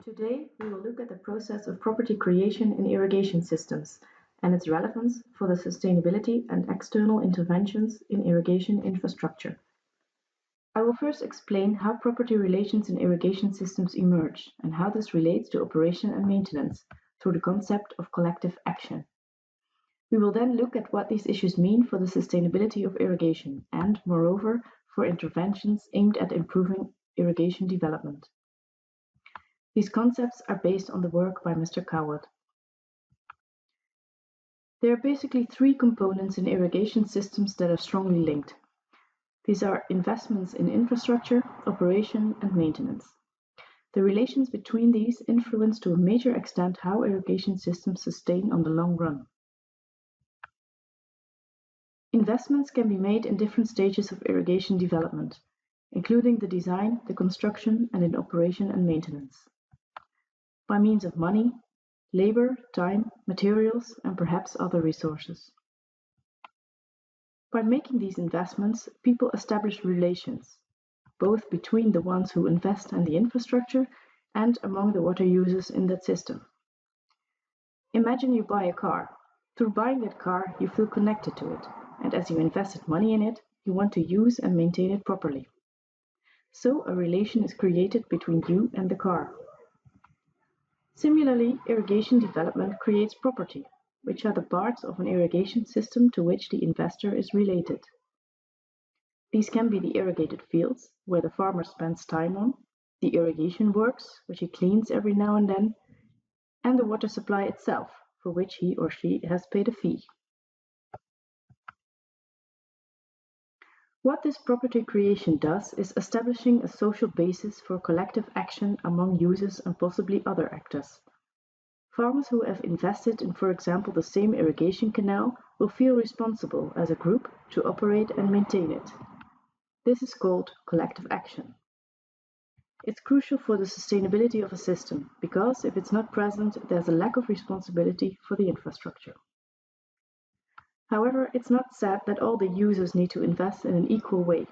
Today, we will look at the process of property creation in irrigation systems and its relevance for the sustainability and external interventions in irrigation infrastructure. I will first explain how property relations in irrigation systems emerge and how this relates to operation and maintenance through the concept of collective action. We will then look at what these issues mean for the sustainability of irrigation and, moreover, for interventions aimed at improving irrigation development. These concepts are based on the work by Mr. Coward. There are basically three components in irrigation systems that are strongly linked. These are investments in infrastructure, operation, and maintenance. The relations between these influence to a major extent how irrigation systems sustain on the long run. Investments can be made in different stages of irrigation development, including the design, the construction, and in operation and maintenance. By means of money, labor, time, materials, and perhaps other resources. By making these investments, people establish relations, both between the ones who invest in the infrastructure and among the water users in that system. Imagine you buy a car. Through buying that car, you feel connected to it, and as you invested money in it, you want to use and maintain it properly. So a relation is created between you and the car. Similarly, irrigation development creates property, which are the parts of an irrigation system to which the investor is related. These can be the irrigated fields, where the farmer spends time on, the irrigation works, which he cleans every now and then, and the water supply itself, for which he or she has paid a fee. What this property creation does is establishing a social basis for collective action among users and possibly other actors. Farmers who have invested in, for example, the same irrigation canal will feel responsible as a group to operate and maintain it. This is called collective action. It's crucial for the sustainability of a system because if it's not present, there's a lack of responsibility for the infrastructure. However, it's not said that all the users need to invest in an equal way.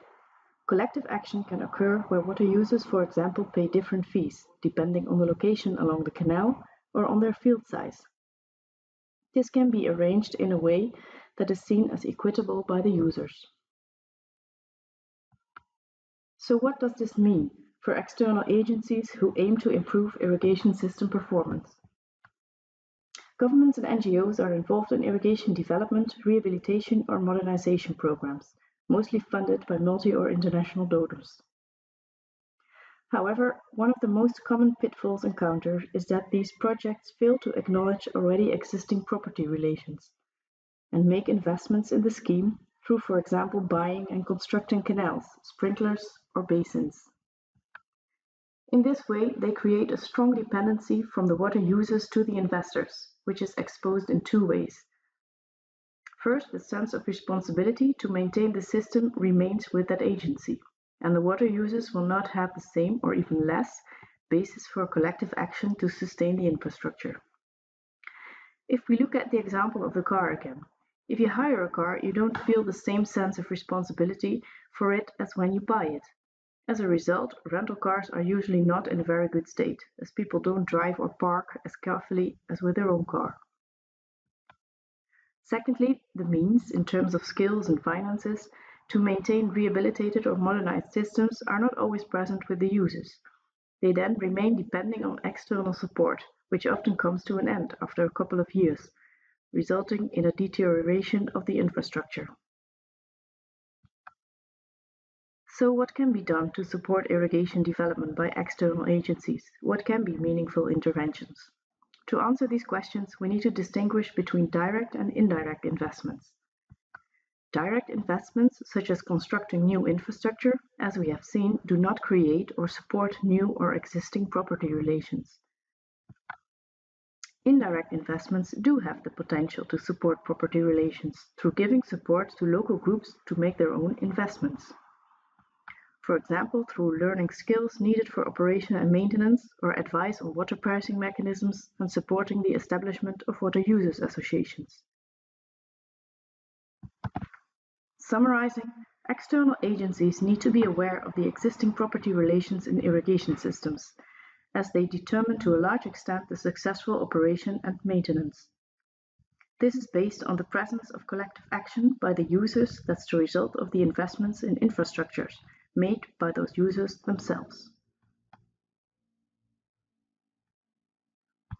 Collective action can occur where water users, for example, pay different fees, depending on the location along the canal or on their field size. This can be arranged in a way that is seen as equitable by the users. So what does this mean for external agencies who aim to improve irrigation system performance? Governments and NGOs are involved in irrigation development, rehabilitation, or modernization programs, mostly funded by multi- or international donors. However, one of the most common pitfalls encountered is that these projects fail to acknowledge already existing property relations and make investments in the scheme through, for example, buying and constructing canals, sprinklers, or basins. In this way, they create a strong dependency from the water users to the investors, which is exposed in two ways. First, the sense of responsibility to maintain the system remains with that agency, and the water users will not have the same or even less basis for collective action to sustain the infrastructure. If we look at the example of the car again, if you hire a car, you don't feel the same sense of responsibility for it as when you buy it. As a result, rental cars are usually not in a very good state, as people don't drive or park as carefully as with their own car. Secondly, the means, in terms of skills and finances, to maintain rehabilitated or modernized systems are not always present with the users. They then remain depending on external support, which often comes to an end after a couple of years, resulting in a deterioration of the infrastructure. So what can be done to support irrigation development by external agencies? What can be meaningful interventions? To answer these questions, we need to distinguish between direct and indirect investments. Direct investments, such as constructing new infrastructure, as we have seen, do not create or support new or existing property relations. Indirect investments do have the potential to support property relations through giving support to local groups to make their own investments. For example, through learning skills needed for operation and maintenance, or advice on water pricing mechanisms, and supporting the establishment of water users associations. Summarizing, external agencies need to be aware of the existing property relations in irrigation systems, as they determine to a large extent the successful operation and maintenance. This is based on the presence of collective action by the users that's the result of the investments in infrastructures made by those users themselves.